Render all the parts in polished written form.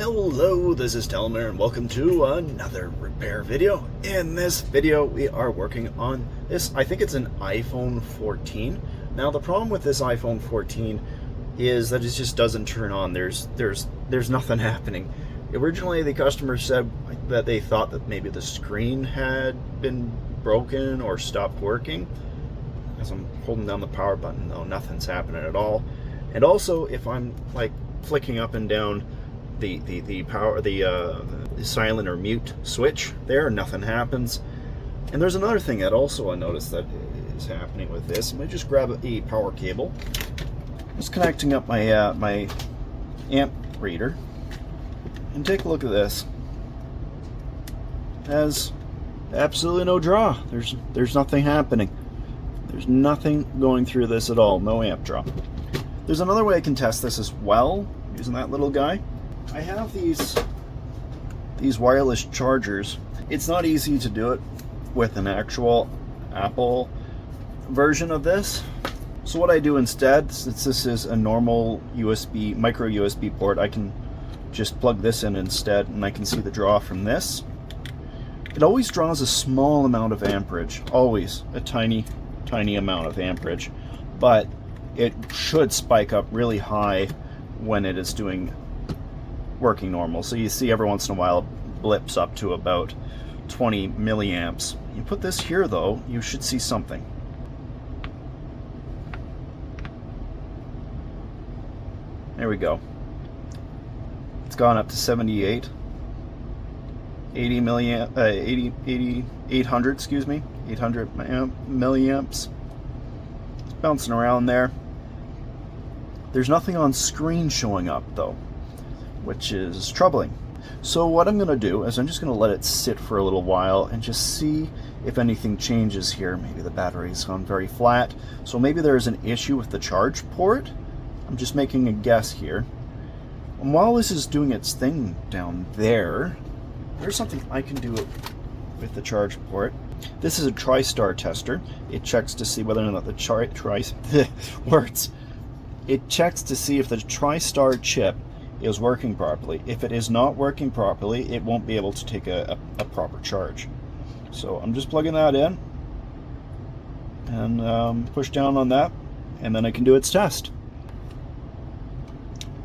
Hello, this is Telmer and welcome to another repair video. In this video we are working on this, I think it's an iPhone 14. Now the problem with this iPhone 14 is that it just doesn't turn on. There's nothing happening. Originally the customer said that they thought that maybe the screen had been broken or stopped working. As I'm holding down the power button though, nothing's happening at all. And also if I'm like flicking up and down the silent or mute switch there, nothing happens. And there's another thing that also I noticed that is happening with this. I'm gonna just grab a power cable, just connecting up my my amp reader, and take a look at this. It has absolutely no draw. There's nothing happening. There's nothing going through this at all. No amp draw. There's another way I can test this as well using that little guy. I have these wireless chargers. It's not easy to do it with an actual Apple version of this. So what I do instead, since this is a normal USB, micro USB port, I can just plug this in instead and I can see the draw from this. It always draws a small amount of amperage, always a tiny amount of amperage, but it should spike up really high when it is working normal. So you see every once in a while it blips up to about 20 milliamps. You put this here though, you should see something. There we go. It's gone up to 78, 80 milliamp, 800, excuse me, 800 milliamps. It's bouncing around there. There's nothing on screen showing up though, which is troubling. So what I'm going to do is I'm just going to let it sit for a little while and just see if anything changes here. Maybe the battery's gone very flat, so maybe there's an issue with the charge port. I'm just making a guess here. And while this is doing its thing down there, there's something I can do with the charge port. This is a Tristar tester. It checks to see whether or not the words. It checks to see if the Tristar chip is working properly. If it is not working properly, it won't be able to take a proper charge. So I'm just plugging that in and push down on that, and then I can do its test.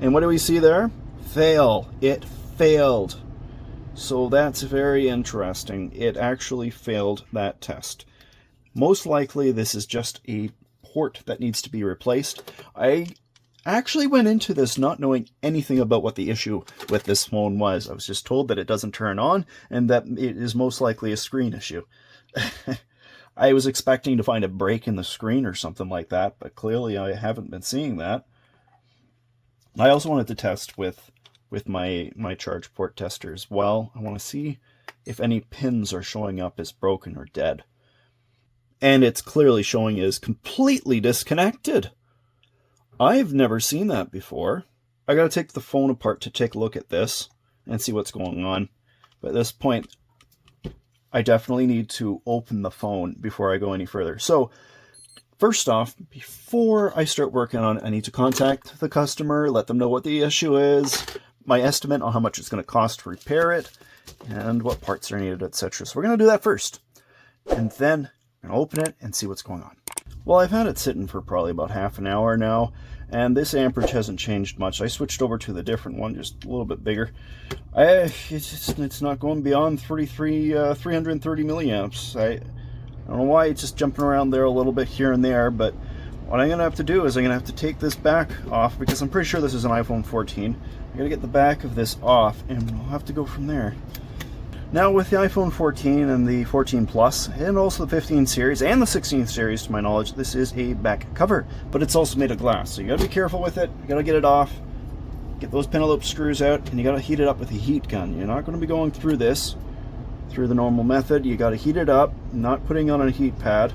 And what do we see there? Fail. It failed. So that's very interesting. It actually failed that test. Most likely this is just a port that needs to be replaced. I actually went into this not knowing anything about what the issue with this phone was. I was just told that it doesn't turn on and that it is most likely a screen issue. I was expecting to find a break in the screen or something like that, but clearly I haven't been seeing that. I also wanted to test with my charge port tester as well. I want to see if any pins are showing up as broken or dead. And it's clearly showing as completely disconnected. I've never seen that before. I gotta take the phone apart to take a look at this and see what's going on. But at this point, I definitely need to open the phone before I go any further. So, first off, before I start working on it, I need to contact the customer, let them know what the issue is, my estimate on how much it's going to cost to repair it, and what parts are needed, etc. So we're going to do that first. And then I'm going to open it and see what's going on. Well, I've had it sitting for probably about half an hour now, and this amperage hasn't changed much. I switched over to the different one, just a little bit bigger. It's not going beyond 330 milliamps. I don't know why it's just jumping around there a little bit here and there, but what I'm going to have to do is I'm going to have to take this back off, because I'm pretty sure this is an iPhone 14. I'm going to get the back of this off, and we'll have to go from there. Now with the iPhone 14 and the 14 Plus, and also the 15 series and the 16 series to my knowledge, this is a back cover, but it's also made of glass, so you got to be careful with it. You got to get it off, get those penelope screws out, and you got to heat it up with a heat gun. You're not going to be going through this through the normal method. You got to heat it up, not putting on a heat pad,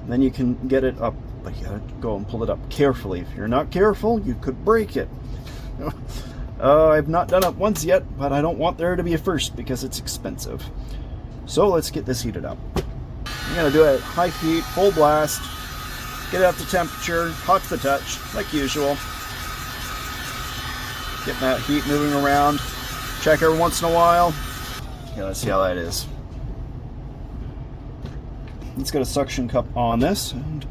and then you can get it up, but you got to go and pull it up carefully. If you're not careful, you could break it. I've not done it once yet, but I don't want there to be a first because it's expensive. So let's get this heated up. I'm going to do it at high heat, full blast, get it up to temperature, hot to the touch, like usual. Getting that heat moving around. Check every once in a while. Yeah, let's see how that is. Let's get a suction cup on this and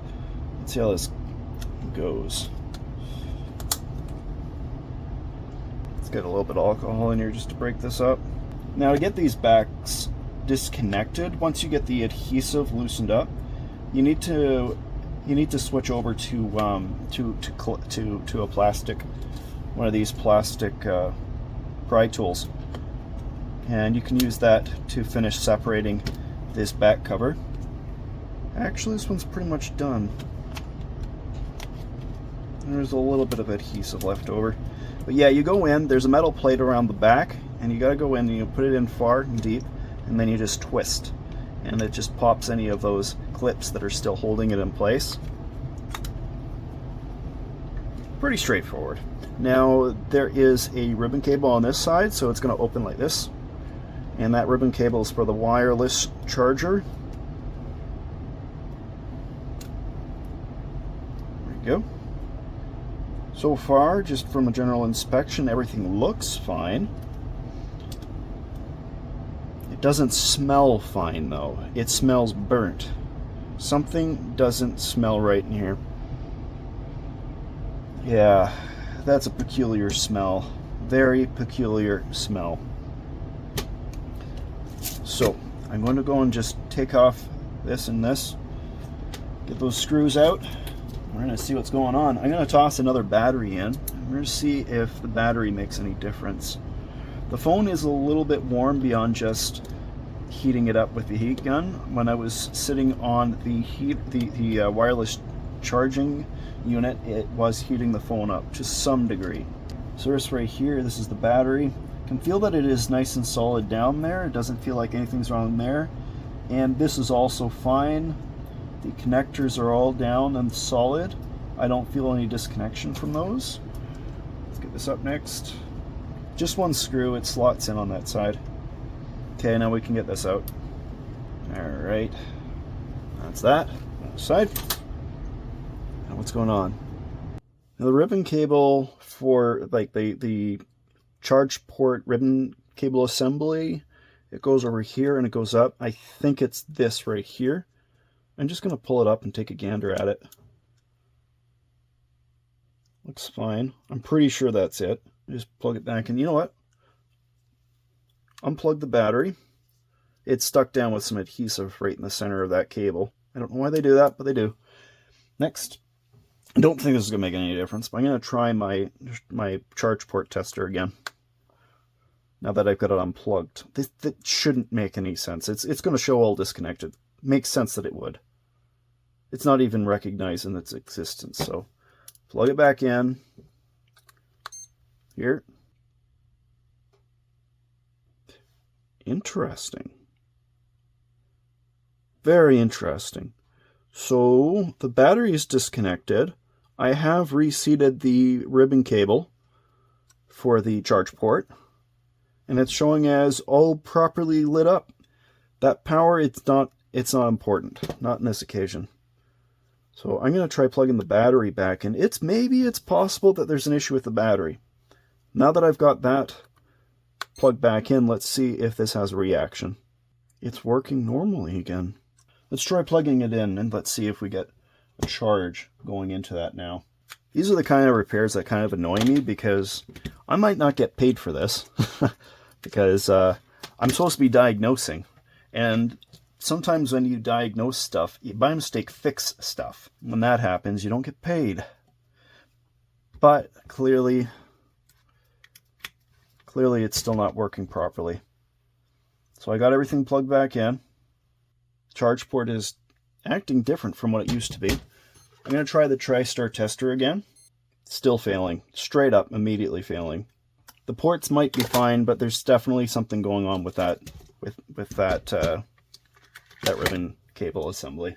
let's see how this goes. Let's get a little bit of alcohol in here just to break this up. Now to get these backs disconnected, once you get the adhesive loosened up, you need to switch over to a plastic, one of these plastic pry tools, and you can use that to finish separating this back cover. Actually, this one's pretty much done. There's a little bit of adhesive left over. But yeah, you go in, there's a metal plate around the back, and you gotta go in and you put it in far and deep, and then you just twist. And it just pops any of those clips that are still holding it in place. Pretty straightforward. Now, there is a ribbon cable on this side, so it's gonna open like this. And that ribbon cable is for the wireless charger. Go. So far, just from a general inspection, everything looks fine. It doesn't smell fine though. It smells burnt. Something doesn't smell right in here. Yeah, that's a peculiar smell. Very peculiar smell. So, I'm going to go and just take off this and this. Get those screws out. We're going to see what's going on. I'm going to toss another battery in. We're going to see if the battery makes any difference. The phone is a little bit warm beyond just heating it up with the heat gun. When I was sitting on the wireless charging unit, it was heating the phone up to some degree. So this right here, this is the battery. You can feel that it is nice and solid down there. It doesn't feel like anything's wrong there. And this is also fine. The connectors are all down and solid. I don't feel any disconnection from those. Let's get this up next. Just one screw, it slots in on that side. Okay, now we can get this out. Alright, that's that. Side. Now what's going on? Now the ribbon cable for like the charge port ribbon cable assembly, it goes over here and it goes up. I think it's this right here. I'm just going to pull it up and take a gander at it. Looks fine. I'm pretty sure that's it. Just plug it back in. You know what? Unplug the battery. It's stuck down with some adhesive right in the center of that cable. I don't know why they do that, but they do. Next, I don't think this is going to make any difference, but I'm going to try my charge port tester again. Now that I've got it unplugged. That shouldn't make any sense. It's going to show all disconnected. Makes sense that it would. It's not even recognizing its existence, so plug it back in. Here. Interesting. Very interesting. So the battery is disconnected. I have reseated the ribbon cable for the charge port, and it's showing as all properly lit up. That power, it's not important, not in this occasion. So I'm going to try plugging the battery back in. Maybe it's possible that there's an issue with the battery. Now that I've got that plugged back in, let's see if this has a reaction. It's working normally again. Let's try plugging it in and let's see if we get a charge going into that now. These are the kind of repairs that kind of annoy me because I might not get paid for this because I'm supposed to be diagnosing. And sometimes when you diagnose stuff, you by mistake fix stuff. When that happens, you don't get paid. But clearly it's still not working properly. So I got everything plugged back in. Charge port is acting different from what it used to be. I'm going to try the Tristar tester again. Still failing. Straight up, immediately failing. The ports might be fine, but there's definitely something going on with that that ribbon cable assembly.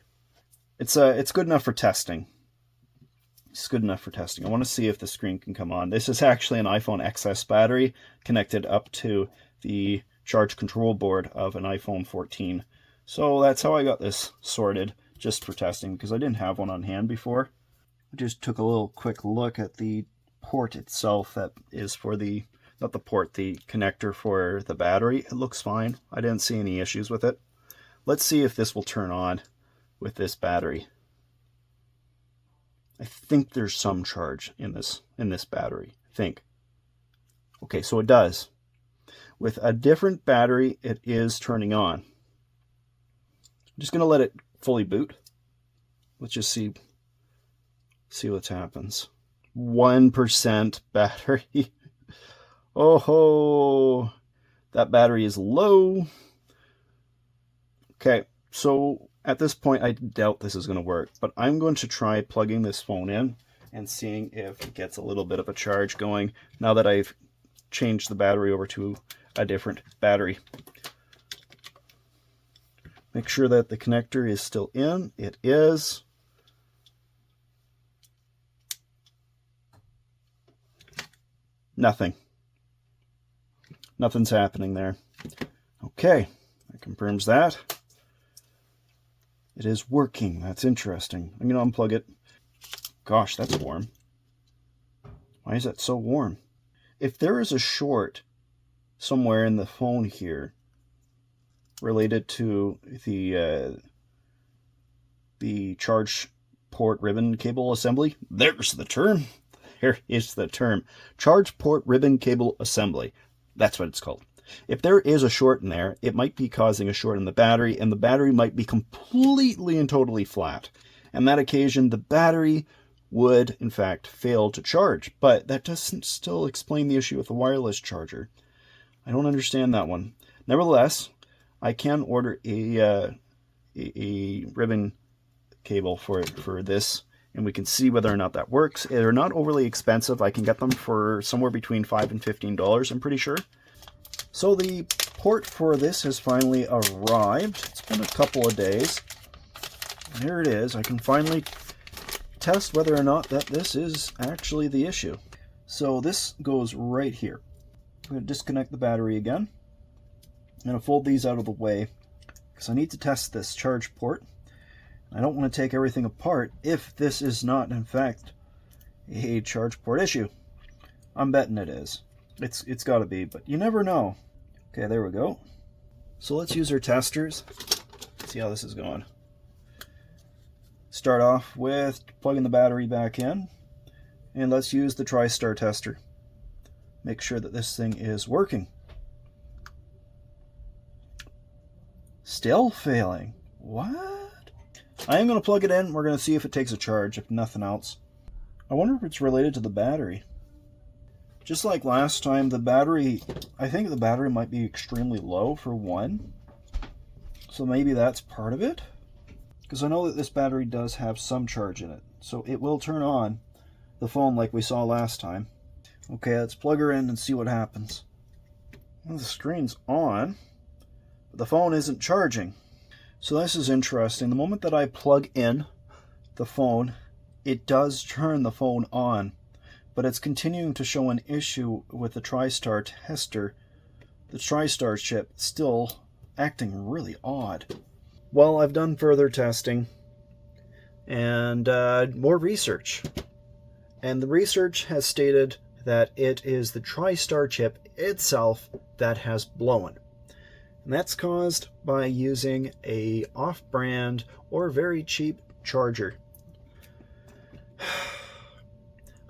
It's good enough for testing. It's good enough for testing. I want to see if the screen can come on. This is actually an iPhone XS battery connected up to the charge control board of an iPhone 14. So that's how I got this sorted, just for testing, because I didn't have one on hand before. I just took a little quick look at the port itself that is for the not the port, the connector for the battery. It looks fine. I didn't see any issues with it. Let's see if this will turn on with this battery. I think there's some charge in this battery. I think. Okay, so it does. With a different battery, it is turning on. I'm just going to let it fully boot. Let's just see what happens. 1% battery. Oh ho! That battery is low. Okay, so at this point, I doubt this is going to work, but I'm going to try plugging this phone in and seeing if it gets a little bit of a charge going now that I've changed the battery over to a different battery. Make sure that the connector is still in. It is. Nothing. Nothing's happening there. Okay, that confirms that. It is working. That's interesting. I'm going to unplug it. Gosh, that's warm. Why is that so warm? If there is a short somewhere in the phone here related to the charge port ribbon cable assembly, there's the term. There is the term. Charge port ribbon cable assembly. That's what it's called. If there is a short in there, it might be causing a short in the battery, and the battery might be completely and totally flat. And that occasion, the battery would, in fact, fail to charge. But that doesn't still explain the issue with the wireless charger. I don't understand that one. Nevertheless, I can order a ribbon cable for this, and we can see whether or not that works. They're not overly expensive. I can get them for somewhere between $5 and $15, I'm pretty sure. So the port for this has finally arrived. It's been a couple of days. And here it is. I can finally test whether or not that this is actually the issue. So this goes right here. I'm going to disconnect the battery again. I'm going to fold these out of the way because I need to test this charge port. I don't want to take everything apart if this is not, in fact, a charge port issue. I'm betting it is. It's got to be, but you never know. Okay, there we go. So let's use our testers. See how this is going. Start off with plugging the battery back in, and let's use the Tristar tester. Make sure that this thing is working. Still failing. What? I am going to plug it in. We're going to see if it takes a charge, if nothing else. I wonder if it's related to the battery. Just like last time, the battery, I think the battery might be extremely low for one. So maybe that's part of it. Because I know that this battery does have some charge in it. So it will turn on the phone like we saw last time. Okay, let's plug her in and see what happens. Well, the screen's on, but the phone isn't charging. So this is interesting. The moment that I plug in the phone, it does turn the phone on. But it's continuing to show an issue with the Tristar tester. The Tristar chip still acting really odd. Well, I've done further testing and more research. And the research has stated that it is the Tristar chip itself that has blown. And that's caused by using a off-brand or very cheap charger.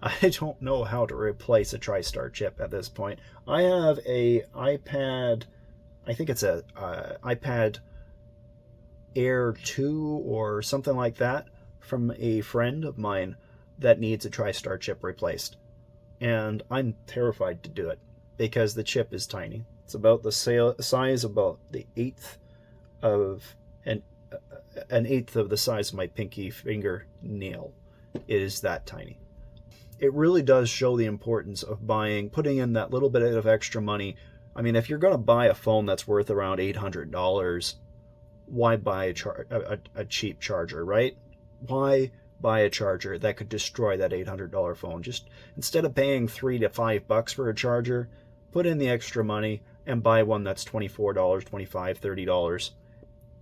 I don't know how to replace a Tristar chip at this point. I have a iPad, I think it's a iPad Air 2 or something like that from a friend of mine that needs a Tristar chip replaced. And I'm terrified to do it because the chip is tiny. It's about the size, about the eighth of an eighth of the size of my pinky finger nail. It is that tiny. It really does show the importance of putting in that little bit of extra money. I mean, if you're going to buy a phone that's worth around $800, why buy a cheap charger, right? Why buy a charger that could destroy that $800 phone? Just instead of paying $3 to $5 for a charger, put in the extra money and buy one that's $24, $25, $30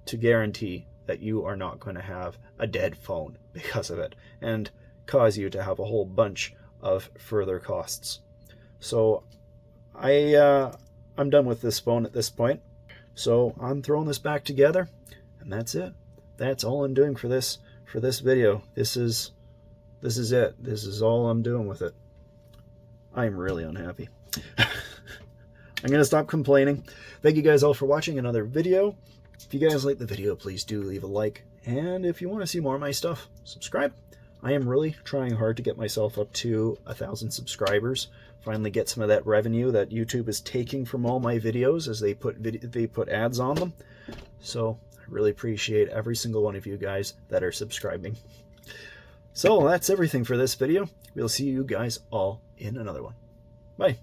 to guarantee that you are not going to have a dead phone because of it and cause you to have a whole bunch of further costs. So I'm done with this phone at this point. So I'm throwing this back together, and that's it. That's all I'm doing for this video. This is it. This is all I'm doing with it. I'm really unhappy. I'm going to stop complaining. Thank you guys all for watching another video. If you guys like the video, please do leave a like. And if you want to see more of my stuff, subscribe. I am really trying hard to get myself up to 1,000 subscribers. Finally get some of that revenue that YouTube is taking from all my videos as they put ads on them. So I really appreciate every single one of you guys that are subscribing. So that's everything for this video. We'll see you guys all in another one. Bye.